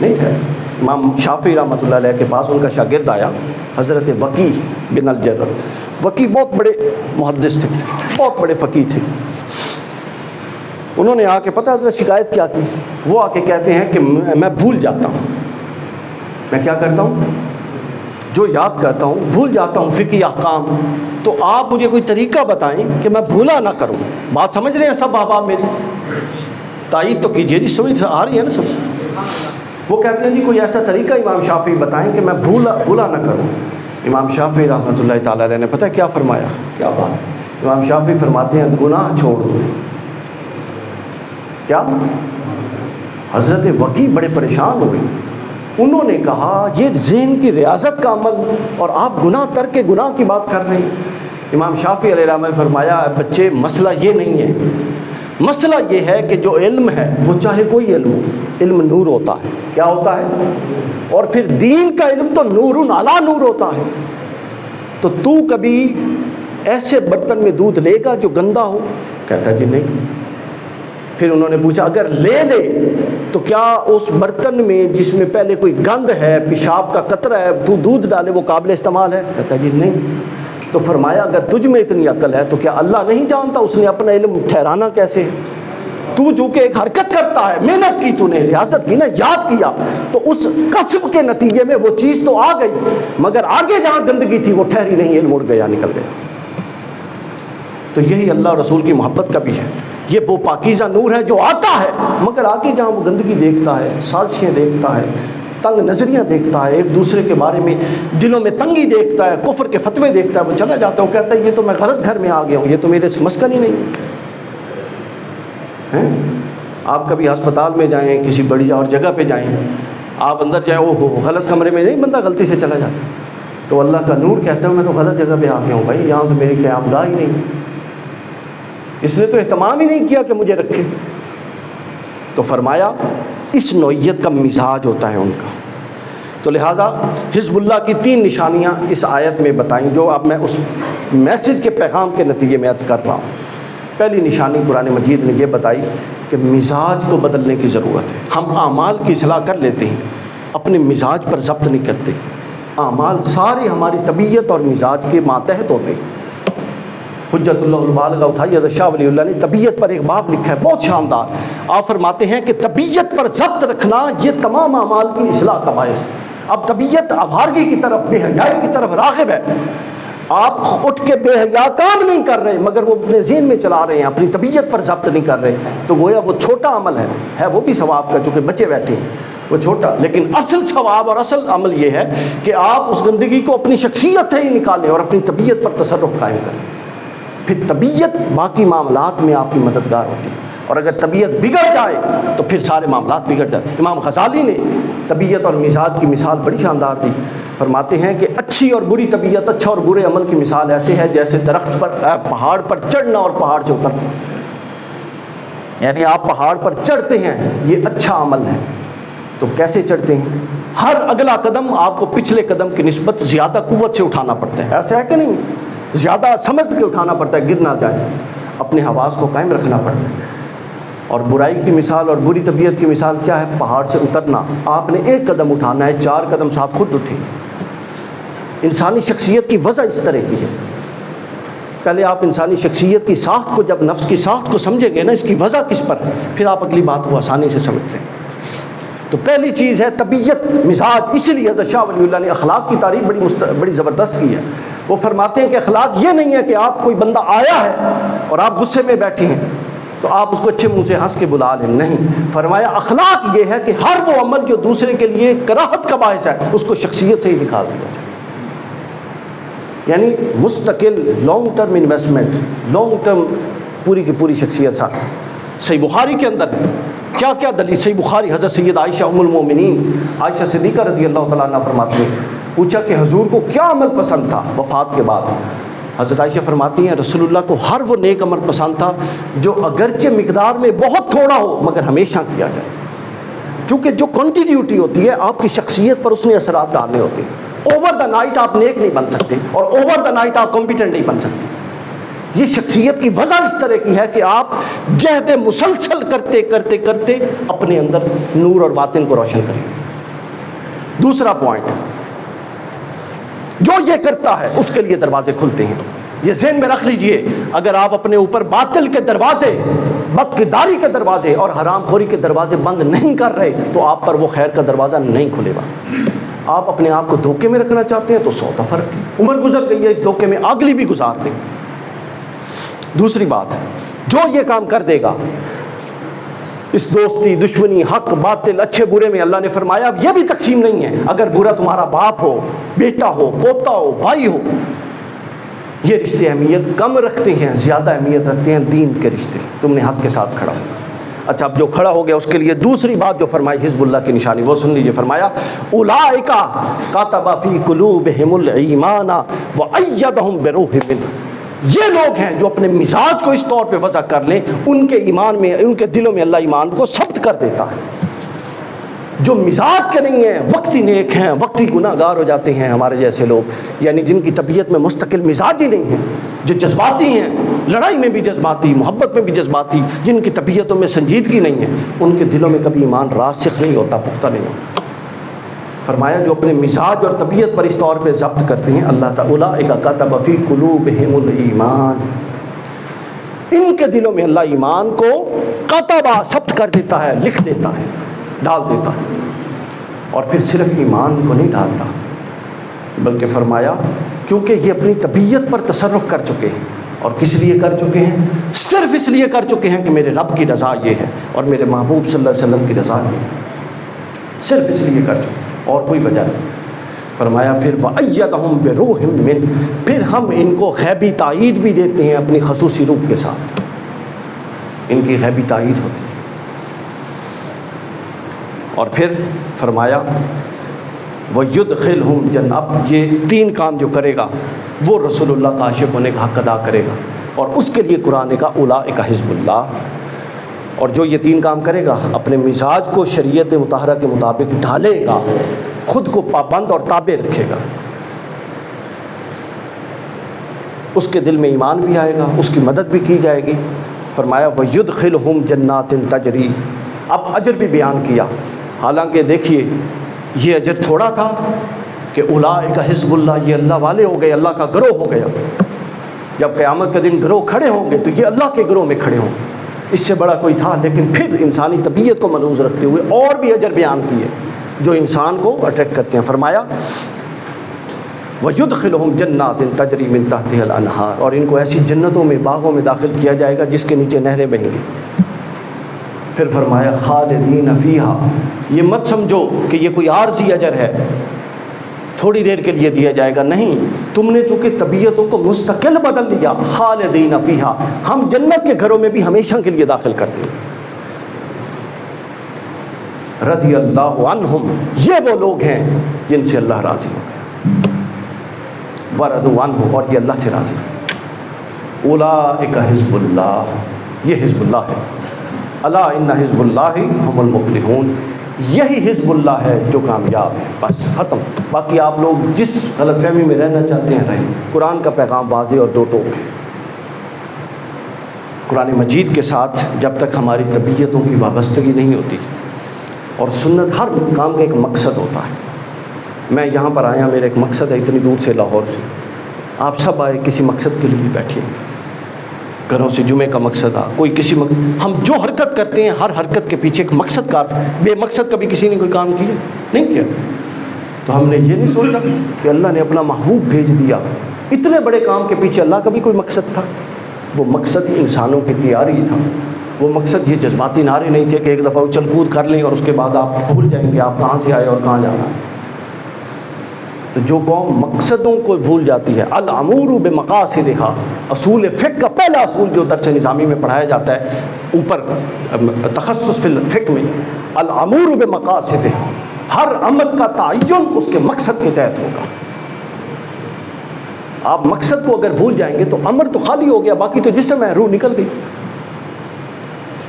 نہیں ٹھہر. امام شافعی رحمۃ اللہ علیہ کے پاس ان کا شاگرد آیا، حضرت وقی بن الجرح. وقی بہت بڑے محدث تھے، بہت بڑے فقیہ تھے. انہوں نے آ کے پتہ حضرت شکایت کیا کی؟ وہ آ کے کہتے ہیں کہ میں بھول جاتا ہوں. میں کیا کرتا ہوں؟ جو یاد کرتا ہوں بھول جاتا ہوں فقہی احکام. تو آپ مجھے کوئی طریقہ بتائیں کہ میں بھولا نہ کروں. بات سمجھ رہے ہیں سب احباب میری؟ تائید تو کیجیے جی، سمجھ آ رہی ہے نا سب؟ وہ کہتے ہیں جی کوئی ایسا طریقہ امام شافعی بتائیں کہ میں بھولا نہ کروں. امام شافعی رحمۃ اللہ تعالیٰ علیہ نے پتہ کیا فرمایا؟ کیا بات؟ امام شافعی فرماتے ہیں گناہ چھوڑ دو. کیا؟ حضرت وقی بڑے پریشان ہوئے. انہوں نے کہا یہ ذہن کی ریاضت کا عمل اور آپ گناہ ترک گناہ کی بات کر رہے ہیں. امام شافعی علیہ الرحمہ نے فرمایا بچے مسئلہ یہ نہیں ہے، مسئلہ یہ ہے کہ جو علم ہے وہ چاہے کوئی علم ہو، علم نور ہوتا ہے. کیا ہوتا ہے؟ اور پھر دین کا علم تو نور علی نور ہوتا ہے. تو کبھی ایسے برتن میں دودھ لے گا جو گندا ہو؟ کہتا کہ نہیں. پھر انہوں نے پوچھا اگر لے لے تو کیا اس برتن میں جس میں پہلے کوئی گند ہے، پیشاب کا قطرہ ہے، تو دودھ ڈالے وہ قابل استعمال ہے؟ کہتا ہے جی نہیں۔ تو فرمایا اگر تجھ میں اتنی عقل ہے تو کیا اللہ نہیں جانتا اس نے اپنا علم ٹھہرانا کیسے؟ تو چونکہ ایک حرکت کرتا ہے، محنت کی، تو نے ریاضت کی نا، یاد کیا، تو اس کسب کے نتیجے میں وہ چیز تو آ گئی، مگر آگے جہاں گندگی تھی وہ ٹھہری نہیں، علم اڑ گیا، نکل گیا۔ تو یہی اللہ رسول کی محبت کا بھی ہے، یہ وہ پاکیزہ نور ہے جو آتا ہے، مگر آگے جہاں وہ گندگی دیکھتا ہے، سازشیں دیکھتا ہے، تنگ نظریاں دیکھتا ہے، ایک دوسرے کے بارے میں دلوں میں تنگی دیکھتا ہے، کفر کے فتوے دیکھتا ہے، وہ چلا جاتا ہے، وہ کہتا ہے یہ تو میں غلط گھر میں آ گیا ہوں، یہ تو میرے سے مسکن ہی نہیں ہے۔ آپ کبھی ہسپتال میں جائیں، کسی بڑی اور جگہ پہ جائیں، آپ اندر جائیں، وہ غلط کمرے میں نہیں، بندہ غلطی سے چلا جاتا ہے، تو اللہ کا نور کہتا ہے میں تو غلط جگہ پہ آ گیا ہوں بھائی، یہاں تو میری قیام گاہ ہی نہیں، اس نے تو اہتمام ہی نہیں کیا کہ مجھے رکھے۔ تو فرمایا اس نوعیت کا مزاج ہوتا ہے ان کا۔ تو لہٰذا حزب اللہ کی 3 نشانیاں اس آیت میں بتائیں، جو اب میں اس میسج کے پیغام کے نتیجے میں عرض کر رہا ہوں۔ پہلی نشانی قرآن مجید نے یہ بتائی کہ مزاج کو بدلنے کی ضرورت ہے۔ ہم اعمال کی اصلاح کر لیتے ہیں، اپنے مزاج پر ضبط نہیں کرتے۔ اعمال سارے ہماری طبیعت اور مزاج کے ماتحت ہوتے ہیں۔ حجت اللہ البالغہ اٹھائی حضرت شاہ ولی اللہ نے طبیعت پر ایک باب لکھا ہے بہت شاندار۔ آپ فرماتے ہیں کہ طبیعت پر ضبط رکھنا یہ تمام اعمال کی اصلاح کا باعث ہے۔ اب طبیعت آوارگی کی طرف، بے حیائی کی طرف راغب ہے، آپ اٹھ کے بے حیا کام نہیں کر رہے مگر وہ اپنے ذہن میں چلا رہے ہیں، اپنی طبیعت پر ضبط نہیں کر رہے، تو گویا وہ چھوٹا عمل ہے وہ بھی ثواب کا، چونکہ بچے بیٹھے ہیں وہ چھوٹا، لیکن اصل ثواب اور اصل عمل یہ ہے کہ آپ اس گندگی کو اپنی شخصیت سے ہی نکالیں اور اپنی طبیعت پر تصرف قائم کریں، پھر طبیعت باقی معاملات میں آپ کی مددگار ہوتی ہے، اور اگر طبیعت بگڑ جائے تو پھر سارے معاملات بگڑ جاتے ہیں۔ امام غزالی نے طبیعت اور مزاج کی مثال بڑی شاندار دی، فرماتے ہیں کہ اچھی اور بری طبیعت، اچھا اور برے عمل کی مثال ایسے ہے جیسے درخت پر پہاڑ پر چڑھنا اور پہاڑ سے اترنا، یعنی آپ پہاڑ پر چڑھتے ہیں یہ اچھا عمل ہے، تو کیسے چڑھتے ہیں؟ ہر اگلا قدم آپ کو پچھلے قدم کی نسبت زیادہ قوت سے اٹھانا پڑتا ہے، ایسا ہے کہ نہیں؟ زیادہ سمجھ کے اٹھانا پڑتا ہے، گر نہ جائے، اپنے حواس کو قائم رکھنا پڑتا ہے۔ اور برائی کی مثال اور بری طبیعت کی مثال کیا ہے؟ پہاڑ سے اترنا، آپ نے 1 قدم اٹھانا ہے، 4 قدم ساتھ خود اٹھے۔ انسانی شخصیت کی وجہ اس طرح کی ہے، پہلے آپ انسانی شخصیت کی ساخت کو، جب نفس کی ساخت کو سمجھیں گے نا، اس کی وجہ کس پر ہے، پھر آپ اگلی بات کو آسانی سے سمجھتے ہیں۔ تو پہلی چیز ہے طبیعت، مزاج۔ اسی لیے حضرت شاہ ولی اللہ نے اخلاق کی تعریف بڑی زبردست کی ہے۔ وہ فرماتے ہیں کہ اخلاق یہ نہیں ہے کہ آپ کوئی بندہ آیا ہے اور آپ غصے میں بیٹھے ہیں تو آپ اس کو اچھے منہ سے ہنس کے بلا لیں، نہیں، فرمایا اخلاق یہ ہے کہ ہر وہ عمل جو دوسرے کے لیے کراہت کا باعث ہے اس کو شخصیت سے ہی نکال دیا جائے، یعنی مستقل long term investment, long term پوری کی پوری شخصیت ساتھ۔ صحیح بخاری کے اندر کیا کیا دلیل؟ صحیح بخاری، حضرت سید عائشہ ام المومنین عائشہ صدیقہ رضی اللہ تعالیٰ عنہ فرماتی ہیں، پوچھا کہ حضور کو کیا عمل پسند تھا وفات کے بعد؟ حضرت عائشہ فرماتی ہیں رسول اللہ کو ہر وہ نیک عمل پسند تھا جو اگرچہ مقدار میں بہت تھوڑا ہو مگر ہمیشہ کیا جائے، چونکہ جو کنٹینیوٹی ہوتی ہے آپ کی شخصیت پر اس نے اثرات ڈالنے ہوتے ہیں۔ اوور دا نائٹ آپ نیک نہیں بن سکتے اور اوور دا نائٹ آپ کمپیٹنٹ نہیں بن سکتے۔ یہ شخصیت کی وجہ اس طرح کی ہے کہ آپ جہد مسلسل کرتے کرتے کرتے اپنے اندر نور اور باطن کو روشن کریں۔ دوسرا پوائنٹ، جو یہ کرتا ہے اس کے لیے دروازے کھلتے ہیں، یہ ذہن میں رکھ لیجئے، اگر آپ اپنے اوپر باطل کے دروازے، بد کرداری کے دروازے اور حرام خوری کے دروازے بند نہیں کر رہے تو آپ پر وہ خیر کا دروازہ نہیں کھلے گا۔ آپ اپنے آپ کو دھوکے میں رکھنا چاہتے ہیں تو 100 دفعہ رکھیں، عمر گزر گئی ہے اس دھوکے میں، اگلی بھی گزار دیں۔ دوسری بات، جو یہ کام کر دے گا، اس دوستی، دشمنی، حق، باطل، اچھے برے میں اللہ نے فرمایا اب یہ بھی تقسیم نہیں ہے، اگر برا تمہارا باپ ہو، بیٹا ہو، پوتا ہو، بھائی ہو، یہ رشتے اہمیت کم رکھتے ہیں، زیادہ اہمیت رکھتے ہیں دین کے رشتے، تم نے حق کے ساتھ کھڑا ہو۔ اچھا، اب جو کھڑا ہو گیا اس کے لیے دوسری بات جو فرمائی حزب اللہ کی نشانی وہ سن لیجیے، فرمایا اولئک کتب فی قلوبہم الایمان وایدہم بروح منہ، یہ لوگ ہیں جو اپنے مزاج کو اس طور پہ وضع کر لیں، ان کے ایمان میں، ان کے دلوں میں اللہ ایمان کو ثبت کر دیتا ہے۔ جو مزاج کے نہیں ہیں، وقتی نیک ہیں، وقتی گناہ گار ہو جاتے ہیں ہمارے جیسے لوگ، یعنی جن کی طبیعت میں مستقل مزاج ہی نہیں ہے، جو جذباتی ہیں، لڑائی میں بھی جذباتی، محبت میں بھی جذباتی، جن کی طبیعتوں میں سنجیدگی نہیں ہے، ان کے دلوں میں کبھی ایمان راسخ نہیں ہوتا، پختہ نہیں ہوتا۔ فرمایا جو اپنے مزاج اور طبیعت پر اس طور پہ ضبط کرتے ہیں، اللہ تعالیٰ کتب فی قلوبہم الایمان، ان کے دلوں میں اللہ ایمان کو کتبہ ضبط کر دیتا ہے، لکھ دیتا ہے، ڈال دیتا ہے۔ اور پھر صرف ایمان کو نہیں ڈالتا، بلکہ فرمایا کیونکہ یہ اپنی طبیعت پر تصرف کر چکے ہیں، اور کس لیے کر چکے ہیں؟ صرف اس لیے کر چکے ہیں کہ میرے رب کی رضا یہ ہے اور میرے محبوب صلی اللہ علیہ وسلم کی رضا یہ ہے، صرف اس لیے کر چکے ہیں، اور کوئی وجہ نہیں۔ فرمایا پھر وَأَيَّدَهُمْ بِرُوحٍ مِّنْ، پھر ہم ان کو غیبی تائید بھی دیتے ہیں اپنی خصوصی روح کے ساتھ، ان کی غیبی تائید ہوتی ہے۔ اور پھر فرمایا وَيُدْخِلْهُمْ جَنَّةً، اب یہ تین کام جو کرے گا وہ رسول اللہ کا عاشق ہونے کا حق ادا کرے گا، اور اس کے لیے قرآن کا اولئک حزب اللہ، اور جو یہ تین کام کرے گا اپنے مزاج کو شریعت مطہرہ کے مطابق ڈھالے گا، خود کو پابند اور تابع رکھے گا، اس کے دل میں ایمان بھی آئے گا، اس کی مدد بھی کی جائے گی۔ فرمایا وَيُدْخِلْهُمْ جَنَّاتٍ تَجْرِی، اب اجر بھی بیان کیا، حالانکہ دیکھیے یہ اجر تھوڑا تھا کہ اولئک حزب اللہ، یہ اللہ والے ہو گئے، اللہ کا گروہ ہو گیا۔ جب قیامت کے دن گروہ کھڑے ہوں گے تو یہ اللہ کے گروہ میں کھڑے ہوں گے، اس سے بڑا کوئی تھا۔ لیکن پھر انسانی طبیعت کو ملحوظ رکھتے ہوئے اور بھی اجر بیان کیے جو انسان کو اٹریکٹ کرتے ہیں۔ فرمایا وَيُدْخِلُهُمْ جَنَّاتٍ تَجْرِی مِن تَحْتِهَا الْأَنْہَارُ، اور ان کو ایسی جنتوں میں، باغوں میں داخل کیا جائے گا جس کے نیچے نہریں بہیں گی۔ پھر فرمایا خالدین فیہا، یہ مت سمجھو کہ یہ کوئی عارضی اجر ہے، تھوڑی دیر کے لیے دیا جائے گا، نہیں، تم نے چونکہ طبیعتوں کو مستقل بدل دیا، خالدین فیہا، ہم جنت کے گھروں میں بھی ہمیشہ کے لیے داخل کرتے ہیں۔ رضی اللہ عنہم، یہ وہ لوگ ہیں جن سے اللہ راضی ہو گیا، ورضوا عنہ، اور یہ اللہ سے راضی ہے۔ اولئک حزب اللہ، یہ حزب اللہ ہے۔ الا ان حزب اللہ هم المفلحون، یہی حزب اللہ ہے جو کامیاب ہے۔ بس ختم، باقی آپ لوگ جس غلط فہمی میں رہنا چاہتے ہیں رہیں، قرآن کا پیغام واضح اور دو ٹوک ہے۔ قرآن مجید کے ساتھ جب تک ہماری طبیعتوں کی وابستگی نہیں ہوتی، اور سنت، ہر کام کا ایک مقصد ہوتا ہے۔ میں یہاں پر آیا، میرا ایک مقصد ہے، اتنی دور سے، لاہور سے، آپ سب آئے کسی مقصد کے لیے بیٹھے، گھروں سے جمعے کا مقصد آ، کوئی کسی ہم جو حرکت کرتے ہیں ہر حرکت کے پیچھے ایک مقصد کار، بے مقصد کبھی کسی نے کوئی کام کیا نہیں کیا، تو ہم نے یہ نہیں سوچا کہ اللہ نے اپنا محبوب بھیج دیا، اتنے بڑے کام کے پیچھے اللہ کا بھی کوئی مقصد تھا۔ وہ مقصد انسانوں کی تیاری تھا، وہ مقصد یہ جذباتی نعرے نہیں تھے کہ ایک دفعہ اچھل کود کر لیں اور اس کے بعد آپ بھول جائیں گے آپ کہاں سے آئے اور کہاں جانا ہے۔ تو جو قوم مقصدوں کو بھول جاتی ہے، الامور بمقاصدھا، اصول فقہ کا پہلا اصول جو درس نظامی میں پڑھایا جاتا ہے اوپر تخصص فی الفقہ میں، الامور بمقاصدھا، ہر عمل کا تعین اس کے مقصد کے تحت ہوگا۔ آپ مقصد کو اگر بھول جائیں گے تو امر تو خالی ہو گیا، باقی تو جسم ہے، روح نکل گئی۔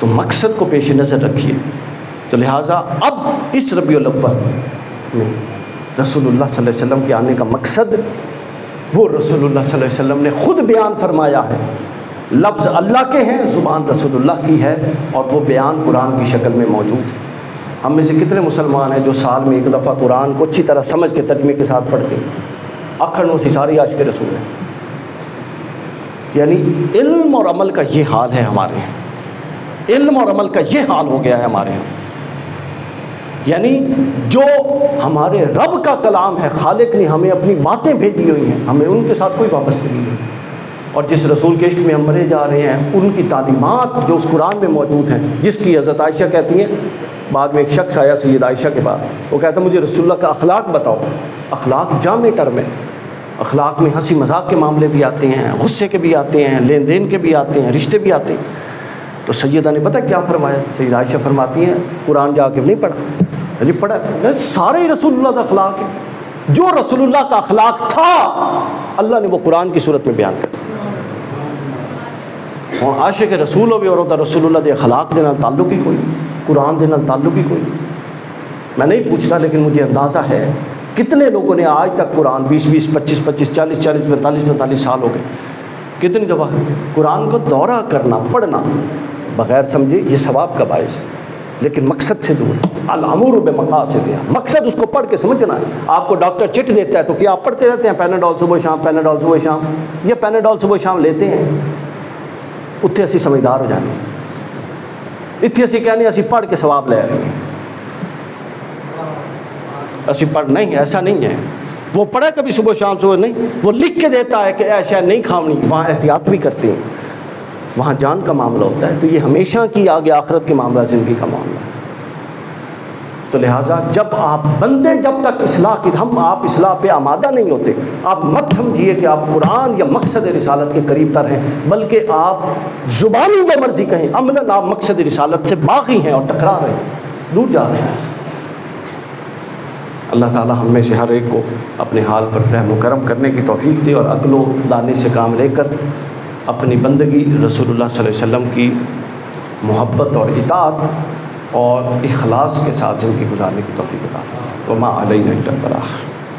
تو مقصد کو پیش نظر رکھیے۔ تو لہٰذا اب اس ربیع الاول میں رسول اللہ صلی اللہ علیہ وسلم کے آنے کا مقصد وہ رسول اللہ صلی اللہ علیہ وسلم نے خود بیان فرمایا ہے، لفظ اللہ کے ہیں، زبان رسول اللہ کی ہے، اور وہ بیان قرآن کی شکل میں موجود ہے۔ ہم میں سے کتنے مسلمان ہیں جو سال میں ایک دفعہ قرآن کو اچھی طرح سمجھ کے ترجمے کے ساتھ پڑھتے ہیں؟ اکھڑوں سے ساری عاشق رسول ہیں۔ یعنی علم اور عمل کا یہ حال ہے ہمارے یہاں، علم اور عمل کا یہ حال ہو گیا ہے ہمارے یہاں۔ یعنی جو ہمارے رب کا کلام ہے، خالق نے ہمیں اپنی باتیں بھیجی ہوئی ہیں، ہمیں ان کے ساتھ کوئی وابستگی نہیں، اور جس رسول کے عشق میں ہم مرے جا رہے ہیں ان کی تعلیمات جو اس قرآن میں موجود ہیں، جس کی حضرت عائشہ کہتی ہیں، بعد میں ایک شخص آیا سید عائشہ کے بعد، وہ کہتا مجھے رسول اللہ کا اخلاق بتاؤ۔ اخلاق جامع ٹرم ہے، اخلاق میں ہنسی مذاق کے معاملے بھی آتے ہیں، غصے کے بھی آتے ہیں، لین دین کے بھی آتے ہیں، رشتے بھی آتے ہیں۔ تو سیدہ نے پتہ کیا فرمایا؟ سید عائشہ فرماتی ہیں قرآن جا کے نہیں پڑھا، جی پڑھا، سارے ہی رسول اللہ کا اخلاق ہے، جو رسول اللہ کا اخلاق تھا اللہ نے وہ قرآن کی صورت میں بیان کر دیا۔ اور عاشق رسول ہوئے اور رسول اللہ دے اخلاق دے نال تعلق ہی کوئی، قرآن دے نال تعلق ہی کوئی۔ میں نہیں پوچھتا لیکن مجھے اندازہ ہے کتنے لوگوں نے آج تک قرآن 20 20 25 25 40 40 45 45 سال ہو گئے، کتنی دفعہ قرآن کو دورہ کرنا، پڑھنا بغیر سمجھے یہ ثواب کا باعث ہے، لیکن مقصد سے دور۔ الامور بمقاصد، مقصد اس کو پڑھ کے سمجھنا ہے۔ آپ کو ڈاکٹر چٹ دیتا ہے تو کیا آپ پڑھتے رہتے ہیں پیناڈول صبح شام، پیناڈول صبح شام؟ یہ پیناڈول صبح شام لیتے ہیں اتنے اسی سمجھدار ہو جانے، اتنے اسی کہنے اسی پڑھ کے ثواب لے رہے ہیں، اسی پڑھ نہیں، ایسا نہیں ہے۔ وہ پڑھا کبھی صبح شام صبح نہیں، وہ لکھ کے دیتا ہے کہ ایسا نہیں کھاونی، وہاں احتیاط بھی کرتے ہیں، وہاں جان کا معاملہ ہوتا ہے۔ تو یہ ہمیشہ کی آگے آخرت کے معاملہ، زندگی کا معاملہ ہے۔ تو لہٰذا جب آپ بندے، جب تک اصلاح کی، آپ اصلاح پہ آمادہ نہیں ہوتے، آپ مت سمجھیے کہ آپ قرآن یا مقصد رسالت کے قریب تر ہیں، بلکہ آپ زبانی جو مرضی کہیں، عملاً آپ مقصد رسالت سے باغی ہیں اور ٹکرا رہے ہیں، دور جا رہے ہیں۔ اللہ تعالی ہم میں سے ہر ایک کو اپنے حال پر رحم و کرم کرنے کی توفیق دے، اور عقل و دانے سے کام لے کر اپنی بندگی رسول اللہ صلی اللہ علیہ وسلم کی محبت اور اطاعت اور اخلاص کے ساتھ زندگی گزارنے کی توفیق عطا فرمائے۔ وما علینا الا البلاغ۔